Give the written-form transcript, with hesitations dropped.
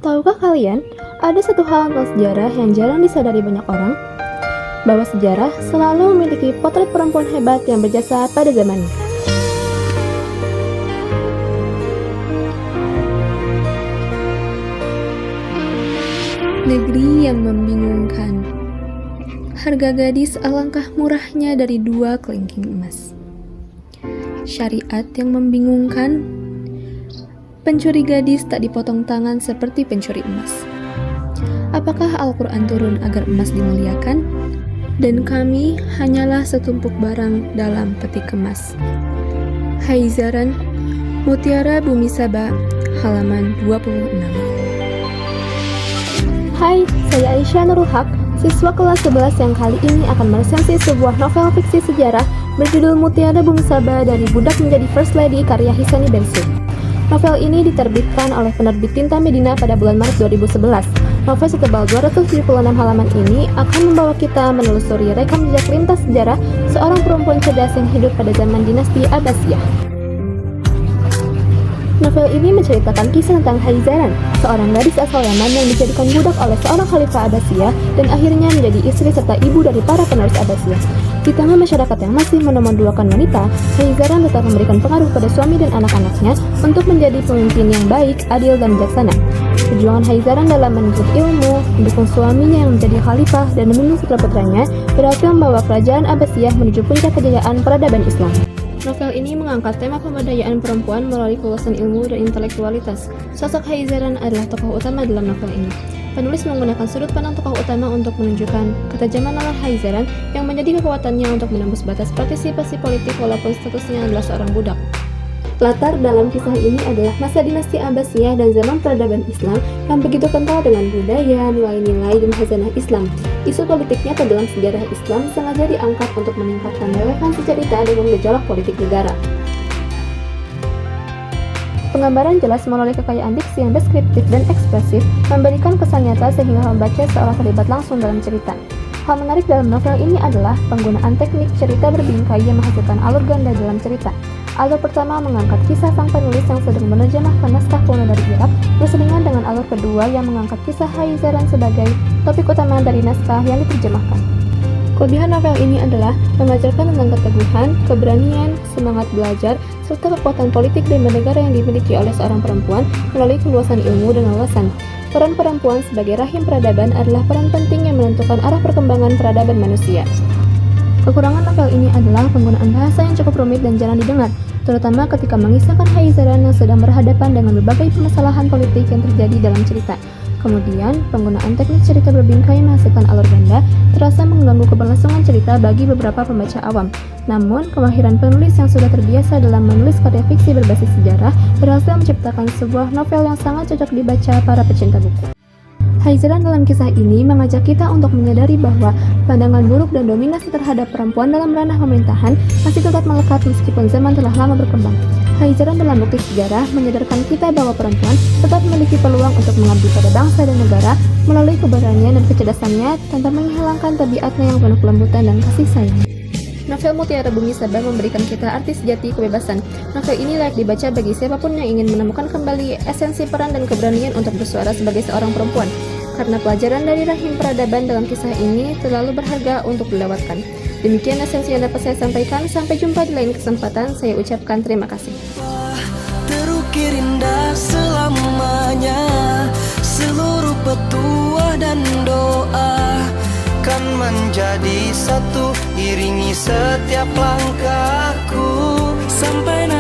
Tahukah kalian, ada satu hal tentang sejarah yang jarang disadari banyak orang? Bahwa sejarah selalu memiliki potret perempuan hebat yang berjasa pada zamannya. Negeri yang membingungkan. Harga gadis alangkah murahnya dari 2 kelingking emas. Syariat yang membingungkan. Pencuri gadis tak dipotong tangan seperti pencuri emas. Apakah Al-Quran turun agar emas dimuliakan? Dan kami hanyalah setumpuk barang dalam peti kemas. Haizaran, Mutiara Bumi Saba, halaman 26. Hai, saya Aisyah Nurul Haq, siswa kelas 11 yang kali ini akan meresensi sebuah novel fiksi sejarah berjudul Mutiara Bumi Saba dari Budak Menjadi First Lady karya Hisani Bensu. Novel ini diterbitkan oleh penerbit Tinta Medina pada bulan Maret 2011. Novel setebal 276 halaman ini akan membawa kita menelusuri rekam jejak lintas sejarah seorang perempuan cerdas yang hidup pada zaman dinasti Abbasiyah. Novel ini menceritakan kisah tentang Haizaran, seorang gadis asal Yaman yang dijadikan budak oleh seorang khalifah Abbasiyah dan akhirnya menjadi istri serta ibu dari para penerus Abbasiyah. Di tengah masyarakat yang masih menomorduakan wanita, Haizaran tetap memberikan pengaruh pada suami dan anak-anaknya untuk menjadi pemimpin yang baik, adil, dan bijaksana. Perjuangan Haizaran dalam menuntut ilmu, mendukung suaminya yang menjadi khalifah, dan membimbing putra-putranya berhasil membawa kerajaan Abbasiyah menuju puncak kejayaan peradaban Islam. Novel ini mengangkat tema pemberdayaan perempuan melalui keluasan ilmu dan intelektualitas. Sosok Haizaran adalah tokoh utama dalam novel ini. Penulis menggunakan sudut pandang tokoh utama untuk menunjukkan ketajaman nalar Haizaran yang menjadi kekuatannya untuk menembus batas partisipasi politik walaupun statusnya adalah seorang budak. Latar dalam kisah ini adalah masa dinasti Abbasiyah dan zaman peradaban Islam yang begitu kental dengan budaya, nilai-nilai, dan khazanah Islam. Isu politiknya terdalam sejarah Islam sengaja diangkat untuk meningkatkan relevansi cerita dengan gejolak politik negara. Penggambaran jelas melalui kekayaan diksi yang deskriptif dan ekspresif memberikan kesan nyata sehingga pembaca seolah terlibat langsung dalam cerita. Hal menarik dalam novel ini adalah penggunaan teknik cerita berbingkai yang menghasilkan alur ganda dalam cerita. Alur pertama mengangkat kisah sang penulis yang sedang menerjemahkan naskah kuno dari Irak, berseringan dengan alur kedua yang mengangkat kisah Haizaran sebagai topik utama dari naskah yang diterjemahkan. Kelebihan novel ini adalah mengajarkan tentang keteguhan, keberanian, semangat belajar, serta kekuatan politik dan bernegara yang dimiliki oleh seorang perempuan melalui keluasan ilmu dan wawasan. Peran perempuan sebagai rahim peradaban adalah peran penting yang menentukan arah perkembangan peradaban manusia. Kekurangan novel ini adalah penggunaan bahasa yang cukup rumit dan jarang didengar, terutama ketika mengisahkan Haizaran yang sedang berhadapan dengan berbagai permasalahan politik yang terjadi dalam cerita. Kemudian, penggunaan teknik cerita berbingkai menghasilkan alur ganda terasa mengganggu keberlangsungan cerita bagi beberapa pembaca awam. Namun, kemahiran penulis yang sudah terbiasa dalam menulis karya fiksi berbasis sejarah berhasil menciptakan sebuah novel yang sangat cocok dibaca para pecinta buku. Haizaran dalam kisah ini mengajak kita untuk menyadari bahwa pandangan buruk dan dominasi terhadap perempuan dalam ranah pemerintahan masih tetap melekat meskipun zaman telah lama berkembang. Haizaran dalam bukti sejarah menyadarkan kita bahwa perempuan tetap memiliki peluang untuk mengabdi pada bangsa dan negara melalui keberanian dan kecerdasannya tanpa menghilangkan tabiatnya yang penuh kelembutan dan kasih sayang. Novel Mutiara Bumi Saba memberikan kita arti sejati kebebasan. Novel ini layak dibaca bagi siapapun yang ingin menemukan kembali esensi peran dan keberanian untuk bersuara sebagai seorang perempuan. Karena pelajaran dari rahim peradaban dalam kisah ini terlalu berharga untuk dilewatkan. Demikian esensi yang dapat saya sampaikan. Sampai jumpa di lain kesempatan. Saya ucapkan terima kasih. Terukir indah selamanya, seluruh petuah dan doa kan menjadi satu, iringi setiap langkahku sampai nanti.